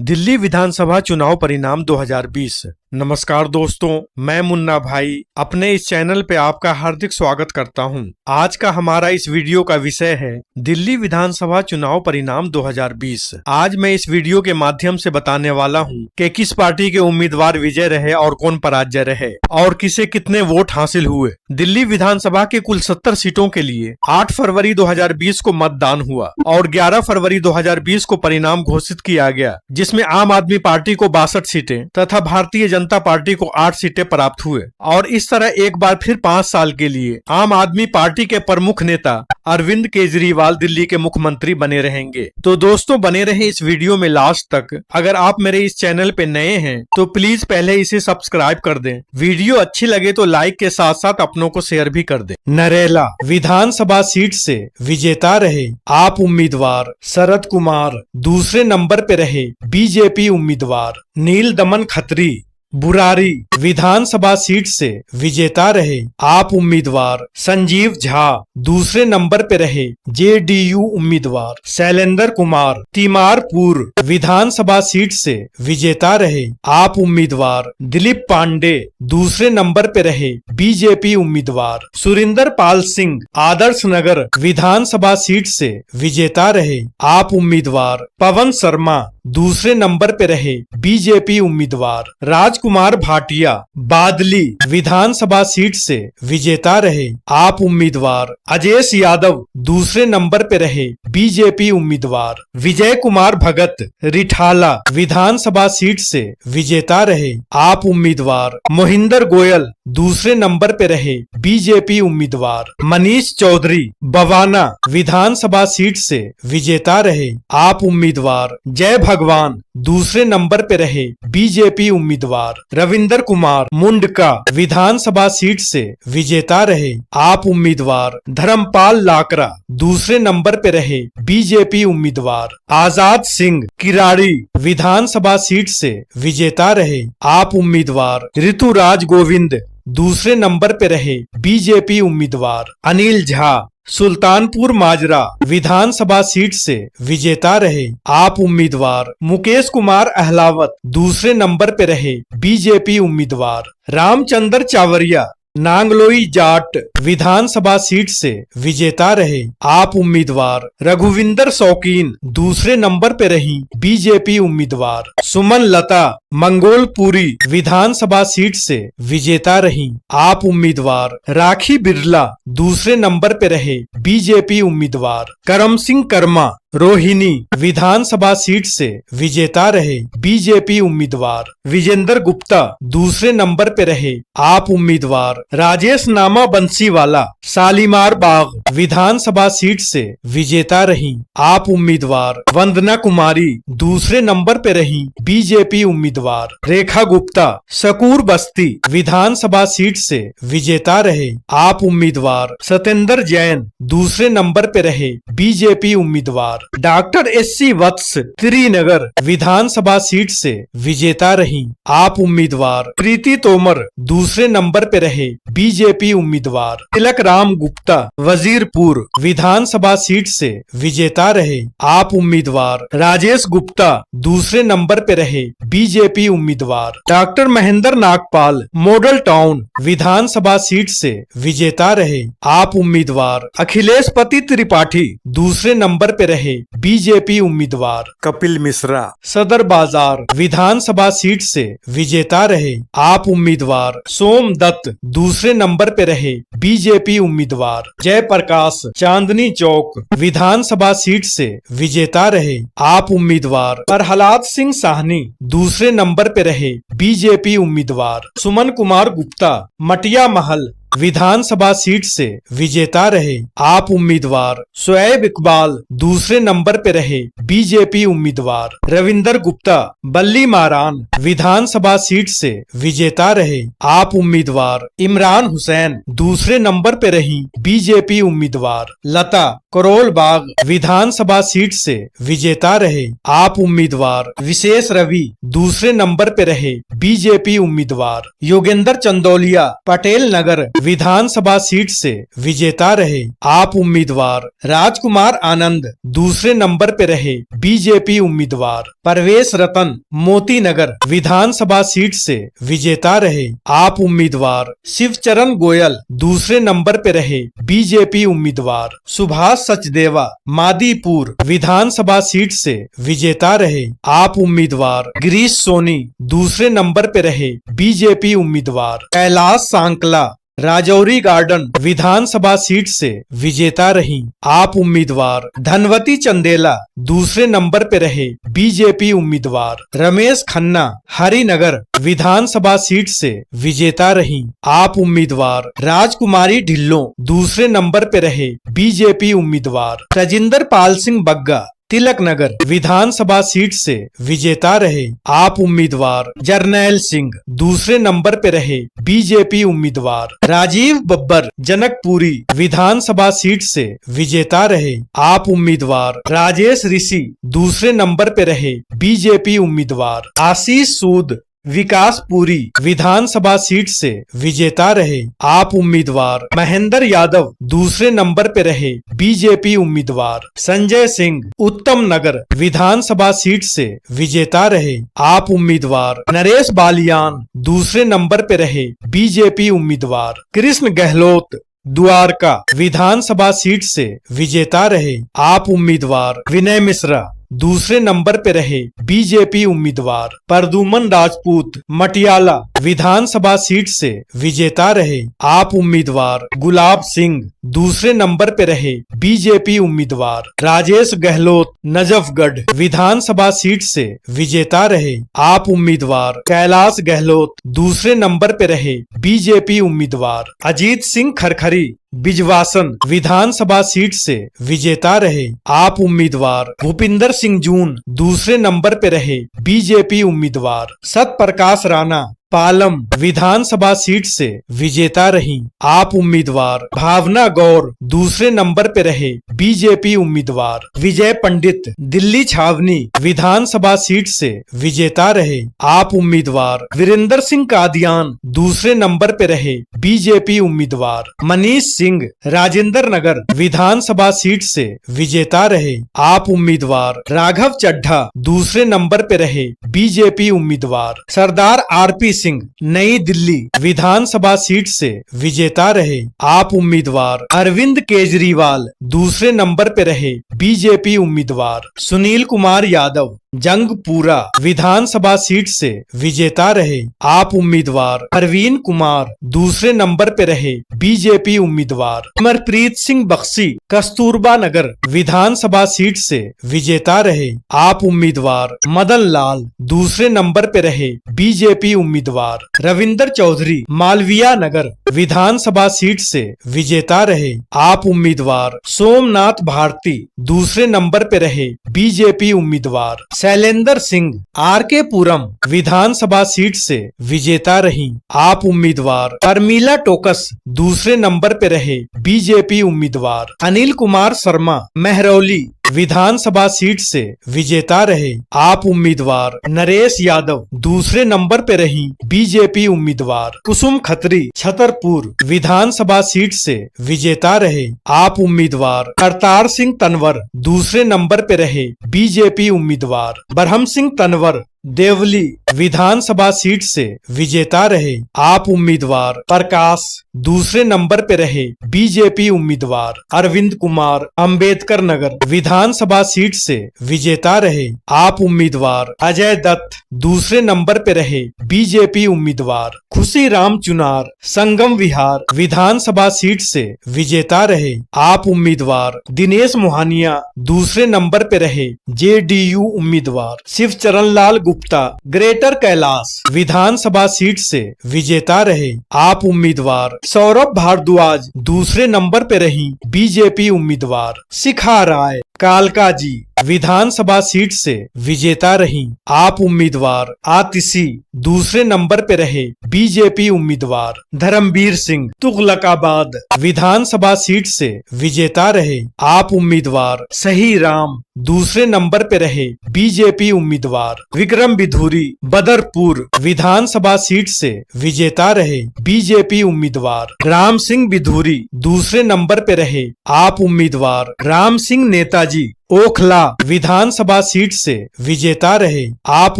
दिल्ली विधानसभा चुनाव परिणाम 2020। नमस्कार दोस्तों, मैं मुन्ना भाई अपने इस चैनल पे आपका हार्दिक स्वागत करता हूं। आज का हमारा इस वीडियो का विषय है दिल्ली विधानसभा चुनाव परिणाम 2020। आज मैं इस वीडियो के माध्यम से बताने वाला हूं कि किस पार्टी के उम्मीदवार विजय रहे और कौन पराजय रहे और किसे कितने वोट हासिल हुए। दिल्ली विधानसभा के कुल 70 सीटों के लिए 8 फरवरी 2020 को मतदान हुआ और 11 फरवरी 2020 को परिणाम घोषित किया गया, जिसमें आम आदमी पार्टी को 62 सीटें तथा भारतीय जनता पार्टी को 8 सीटें प्राप्त हुए। और इस तरह एक बार फिर 5 साल के लिए आम आदमी पार्टी के प्रमुख नेता अरविंद केजरीवाल दिल्ली के मुख्यमंत्री बने रहेंगे। तो दोस्तों, बने रहे इस वीडियो में लास्ट तक। अगर आप मेरे इस चैनल पे नए हैं तो प्लीज पहले इसे सब्सक्राइब कर दें। वीडियो अच्छी लगे तो लाइक के साथ साथ अपनों को शेयर भी कर दें। नरेला विधानसभा सीट से विजेता रहे आप उम्मीदवार शरद कुमार। दूसरे नंबर पे रहे बीजेपी उम्मीदवार नील दमन खत्री। बुरारी विधानसभा सीट से विजेता रहे आप उम्मीदवार संजीव झा। दूसरे नंबर पे रहे जेडीयू उम्मीदवार शैलेंद्र कुमार। तिमारपुर विधानसभा सीट से विजेता रहे आप उम्मीदवार दिलीप पांडे। दूसरे नंबर पे रहे बीजेपी उम्मीदवार सुरिंदर पाल सिंह। आदर्श नगर विधानसभा सीट से विजेता रहे आप उम्मीदवार पवन शर्मा। दूसरे नंबर पे रहे बीजेपी उम्मीदवार राजकुमार भाटिया। बादली विधानसभा सीट से विजेता रहे आप उम्मीदवार अजेश यादव। दूसरे नंबर पे रहे बीजेपी उम्मीदवार विजय कुमार भगत। रिठाला विधानसभा सीट से विजेता रहे आप उम्मीदवार मोहिंदर गोयल। दूसरे नंबर पे रहे बीजेपी उम्मीदवार मनीष चौधरी। बवाना विधानसभा सीट से विजेता रहे आप उम्मीदवार जय भगवान। दूसरे नंबर पे रहे बीजेपी उम्मीदवार रविंदर कुमार। मुंडका विधानसभा सीट से विजेता रहे आप उम्मीदवार धर्मपाल लाकरा। दूसरे नंबर पे रहे बीजेपी उम्मीदवार आजाद सिंह। किराड़ी विधानसभा सीट से विजेता रहे आप उम्मीदवार ऋतुराज गोविंद। दूसरे नंबर पे रहे बीजेपी उम्मीदवार अनिल झा। सुल्तानपुर माजरा विधानसभा सीट से विजेता रहे आप उम्मीदवार मुकेश कुमार अहलावत। दूसरे नंबर पे रहे बीजेपी उम्मीदवार रामचंद्र चावरिया। नांगलोई जाट विधानसभा सीट से विजेता रहे आप उम्मीदवार रघुविंदर शौकीन। दूसरे नंबर पे रही बीजेपी उम्मीदवार सुमन लता। मंगोलपुरी विधानसभा सीट से विजेता रही आप उम्मीदवार राखी बिरला। दूसरे नंबर पे रहे बीजेपी उम्मीदवार करम सिंह कर्मा। रोहिणी विधानसभा सीट से विजेता रहे बीजेपी उम्मीदवार विजेंद्र गुप्ता। दूसरे नंबर पे रहे आप उम्मीदवार राजेश नामा बंसीवाला। शालीमार बाग विधानसभा सीट से विजेता रही आप उम्मीदवार वंदना कुमारी। दूसरे नंबर पे रही बीजेपी उम्मीदवार रेखा गुप्ता। शकूर बस्ती विधानसभा सीट से विजेता रहे आप उम्मीदवार सत्येंद्र जैन। दूसरे नंबर पे रहे बीजेपी उम्मीदवार डॉक्टर एससी वत्स। त्रिनगर विधानसभा सीट से विजेता रही आप उम्मीदवार प्रीति तोमर। दूसरे नंबर पे रहे बीजेपी उम्मीदवार तिलक राम गुप्ता। वजीरपुर विधानसभा सीट से विजेता रहे आप उम्मीदवार राजेश गुप्ता। दूसरे नंबर पे रहे बीजेपी उम्मीदवार doctor Mahendra Nagpal. Model town विधानसभा सीट से विजेता रहे आप उम्मीदवार अखिलेश पति त्रिपाठी। दूसरे नंबर पे रहे बीजेपी उम्मीदवार कपिल मिश्रा। सदर बाजार विधानसभा सीट से विजेता रहे आप उम्मीदवार सोम दत्त। दूसरे नंबर पे रहे बीजेपी उम्मीदवार जयप्रकाश। चांदनी चौक विधानसभा सीट से विजेता रहे आप उम्मीदवार प्रहलाद सिंह साहनी। दूसरे नंबर पे रहे बीजेपी उम्मीदवार सुमन कुमार गुप्ता। मटिया महल विधानसभा सीट से विजेता रहे आप उम्मीदवार शोएब इकबाल। दूसरे नंबर पे रहे बीजेपी उम्मीदवार रविंदर गुप्ता। बल्ली मारान विधानसभा सीट से विजेता रहे आप उम्मीदवार इमरान हुसैन। दूसरे नंबर पे रही बीजेपी उम्मीदवार लता। करोल बाग विधानसभा सीट से विजेता रहे आप उम्मीदवार विशेष रवि। दूसरे नंबर पे रहे बीजेपी उम्मीदवार योगेंद्र चंदौलिया। पटेल नगर विधानसभा सीट से विजेता रहे आप उम्मीदवार। राजकुमार आनंद दूसरे नंबर पे रहे बीजेपी उम्मीदवार। परवेश रतन मोती नगर विधानसभा सीट से विजेता रहे आप उम्मीदवार। शिवचरण गोयल दूसरे नंबर पे रहे बीजेपी उम्मीदवार। सुभाष सचदेवा मादीपुर विधानसभा सीट से विजेता रहे आप उम्मीदवार। गिरीश सोनी दूसरे नंबर पे रहे बीजेपी उम्मीदवार। कैलाश सांकला राजौरी गार्डन विधानसभा सीट से विजेता रही आप उम्मीदवार। धनवती चंदेला दूसरे नंबर पे रहे बीजेपी उम्मीदवार। रमेश खन्ना हरिनगर विधानसभा सीट से विजेता रही आप उम्मीदवार। राजकुमारी ढिल्लों दूसरे नंबर पे रहे बीजेपी उम्मीदवार। तजिंदर पाल सिंह बग्गा तिलक नगर विधानसभा सीट से विजेता रहे आप उम्मीदवार। जरनैल सिंह दूसरे नंबर पे रहे बीजेपी उम्मीदवार। राजीव बब्बर जनकपुरी विधानसभा सीट से विजेता रहे आप उम्मीदवार। राजेश ऋषि दूसरे नंबर पे रहे बीजेपी उम्मीदवार। आशीष सूद विकासपुरी विधानसभा सीट से विजेता रहे आप उम्मीदवार। महेंद्र यादव दूसरे नंबर पे रहे बीजेपी उम्मीदवार। संजय सिंह उत्तम नगर विधानसभा सीट से विजेता रहे आप उम्मीदवार। नरेश बालियान दूसरे नंबर पे रहे बीजेपी उम्मीदवार। कृष्ण गहलोत द्वारका विधानसभा सीट से विजेता रहे आप उम्मीदवार। विनय मिश्रा दूसरे नंबर पे रहे बीजेपी उम्मीदवार। परदुमन राजपूत मटियाला विधानसभा सीट से विजेता रहे आप उम्मीदवार। गुलाब सिंह दूसरे नंबर पे रहे बीजेपी उम्मीदवार। राजेश गहलोत नजफगढ़ विधानसभा सीट से विजेता रहे आप उम्मीदवार। कैलाश गहलोत दूसरे नंबर पे रहे बीजेपी उम्मीदवार। अजीत सिंह खरखरी बिजवासन विधानसभा सीट से विजेता रहे आप उम्मीदवार। भूपिंदर सिंह जून दूसरे नंबर पे रहे बीजेपी उम्मीदवार। सतप्रकाश राणा पालम विधानसभा सीट से विजेता रही आप उम्मीदवार। भावना गौर दूसरे नंबर पे रहे बीजेपी उम्मीदवार। विजय पंडित दिल्ली छावनी विधानसभा सीट से विजेता रहे आप उम्मीदवार। वीरेंद्र सिंह कादियान दूसरे नंबर पे रहे बीजेपी उम्मीदवार। मनीष सिंह राजेंद्र नगर विधानसभा सीट से विजेता रहे आप उम्मीदवार। राघव चड्ढा दूसरे नंबर पे रहे बीजेपी उम्मीदवार। सरदार आरपी सिंह नई दिल्ली विधानसभा सीट से विजेता रहे आप उम्मीदवार। अरविंद केजरीवाल दूसरे नंबर पे रहे बीजेपी उम्मीदवार। सुनील कुमार यादव जंगपुरा विधानसभा सीट से विजेता रहे आप उम्मीदवार। परवीन कुमार दूसरे नंबर पे रहे बीजेपी उम्मीदवार। अमरप्रीत सिंह बख्शी कस्तूरबा नगर विधानसभा सीट से विजेता रहे आप उम्मीदवार। मदन लाल दूसरे नंबर पे रहे बीजेपी उम्मीदवार। रविंदर चौधरी मालविया नगर विधानसभा सीट से विजेता रहे आप उम्मीदवार। सोमनाथ भारती दूसरे नंबर पे रहे बीजेपी उम्मीदवार। शैलेंद्र सिंह आरके पुरम विधानसभा सीट से विजेता रही आप उम्मीदवार। अर्मिला टोकस दूसरे नंबर पे रहे बीजेपी उम्मीदवार। अनिल कुमार शर्मा महरौली विधानसभा सीट से विजेता रहे आप उम्मीदवार। नरेश यादव दूसरे नंबर पे रही बीजेपी उम्मीदवार। कुसुम खत्री छतरपुर विधानसभा सीट से विजेता रहे आप उम्मीदवार। करतार सिंह तनवर दूसरे नंबर पे रहे बीजेपी उम्मीदवार। बरहम सिंह तनवर देवली विधानसभा सीट से विजेता रहे आप उम्मीदवार। प्रकाश दूसरे नंबर पे रहे बीजेपी उम्मीदवार। अरविंद कुमार अंबेडकर नगर विधानसभा सीट से विजेता रहे आप उम्मीदवार। अजय दत्त दूसरे नंबर पे रहे बीजेपी उम्मीदवार। खुशी राम चुनार संगम विहार विधानसभा सीट से विजेता रहे आप उम्मीदवार। दिनेश मोहानिया दूसरे नंबर पे रहे जेडीयू उम्मीदवार। शिवचरण लाल गुप्ता ग्रेटर कैलाश विधानसभा सीट से विजेता रहे आप उम्मीदवार। सौरभ भारद्वाज दूसरे नंबर पे रही बीजेपी उम्मीदवार। शिखा राय कालकाजी विधानसभा सीट से विजेता रही आप उम्मीदवार आतिशी। दूसरे नंबर पे रहे बीजेपी उम्मीदवार धर्मवीर सिंह। तुगलकाबाद विधानसभा सीट से विजेता रहे आप उम्मीदवार सही राम। दूसरे नंबर पे रहे बीजेपी उम्मीदवार विक्रम बिधूरी। बदरपुर विधानसभा सीट से विजेता रहे बीजेपी उम्मीदवार राम सिंह बिधूरी। दूसरे नंबर पे रहे आप उम्मीदवार राम सिंह नेताजी। ओखला विधानसभा सीट से विजेता रहे आप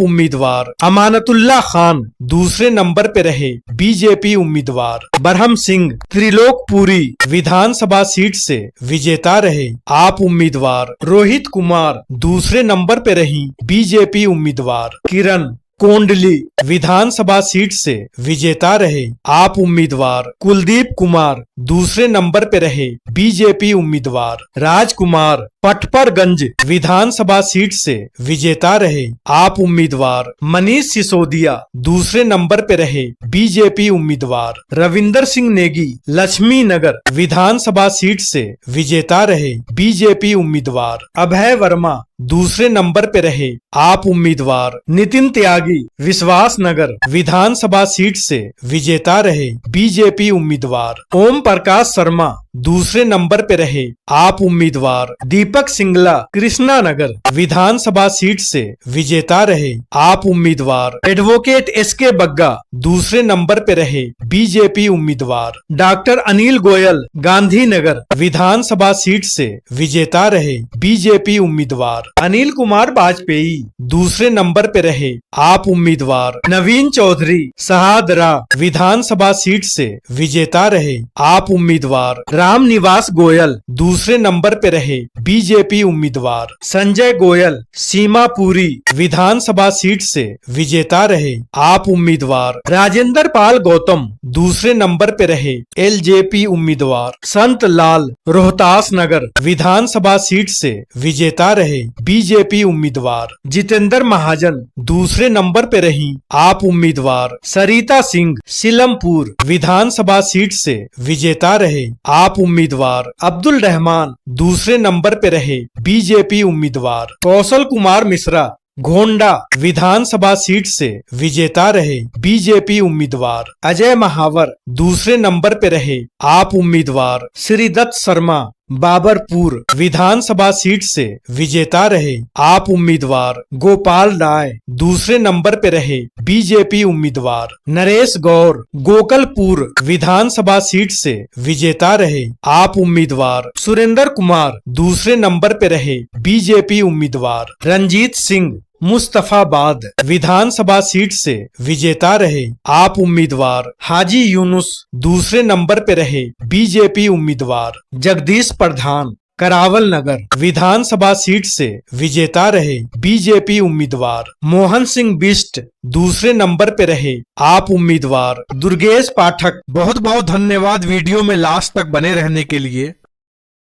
उम्मीदवार अमानतुल्लाह खान। दूसरे नंबर पे रहे बीजेपी उम्मीदवार बरहम सिंह। त्रिलोकपुरी विधानसभा सीट से विजेता रहे आप उम्मीदवार रोहित कुमार। दूसरे नंबर पे रही बीजेपी उम्मीदवार किरण। कोंडली विधानसभा सीट से विजेता रहे आप उम्मीदवार कुलदीप कुमार। दूसरे नंबर पे रहे बीजेपी उम्मीदवार राजकुमार। पटपरगंज विधानसभा सीट से विजेता रहे आप उम्मीदवार मनीष सिसोदिया। दूसरे नंबर पे रहे बीजेपी उम्मीदवार रविंदर सिंह नेगी। लक्ष्मी नगर विधानसभा सीट से विजेता रहे बीजेपी उम्मीदवार अभय वर्मा। दूसरे नंबर पे रहे आप उम्मीदवार नितिन त्यागी। विश्वास नगर विधानसभा सीट से विजेता रहे बीजेपी उम्मीदवार ओम प्रकाश शर्मा। दूसरे नंबर पे रहे आप उम्मीदवार दीपक सिंगला। कृष्णा नगर विधानसभा सीट से विजेता रहे आप उम्मीदवार एडवोकेट एसके बग्गा। दूसरे नंबर पे रहे बीजेपी उम्मीदवार डॉक्टर अनिल गोयल। गांधीनगर विधानसभा सीट से विजेता रहे बीजेपी उम्मीदवार अनिल कुमार वाजपेयी। दूसरे नंबर पे रहे आप उम्मीदवार नवीन चौधरी। शहादरा विधानसभा सीट से विजेता रहे आप उम्मीदवार राम निवास गोयल। दूसरे नंबर पे रहे बीजेपी उम्मीदवार संजय गोयल। सीमापुरी विधानसभा सीट से विजेता रहे आप उम्मीदवार राजेंद्र पाल गौतम। दूसरे नंबर पे रहे एलजेपी उम्मीदवार संत लाल। रोहतास नगर विधानसभा सीट से विजेता रहे बीजेपी उम्मीदवार जितेंद्र महाजन। दूसरे नंबर पे रही आप उम्मीदवार सरिता सिंह। सिलमपुर विधानसभा सीट से विजेता रहे आप उम्मीदवार अब्दुल रहमान। दूसरे नंबर पे रहे बीजेपी उम्मीदवार कौशल कुमार मिश्रा। गोंडा विधानसभा सीट से विजेता रहे बीजेपी उम्मीदवार अजय महावर। दूसरे नंबर पे रहे आप उम्मीदवार श्रीदत्त शर्मा। बाबरपुर विधानसभा सीट से विजेता रहे आप उम्मीदवार गोपाल राय। दूसरे नंबर पे रहे बीजेपी उम्मीदवार नरेश गौर। गोकलपुर विधानसभा सीट से विजेता रहे आप उम्मीदवार सुरेंद्र कुमार। दूसरे नंबर पे रहे बीजेपी उम्मीदवार रंजीत सिंह। मुस्तफाबाद विधानसभा सीट से विजेता रहे आप उम्मीदवार हाजी यूनुस। दूसरे नंबर पे रहे बीजेपी उम्मीदवार जगदीश प्रधान। करावल नगर विधानसभा सीट से विजेता रहे बीजेपी उम्मीदवार मोहन सिंह बिष्ट। दूसरे नंबर पे रहे आप उम्मीदवार दुर्गेश पाठक। बहुत बहुत धन्यवाद वीडियो में लास्ट तक बने रहने के लिए।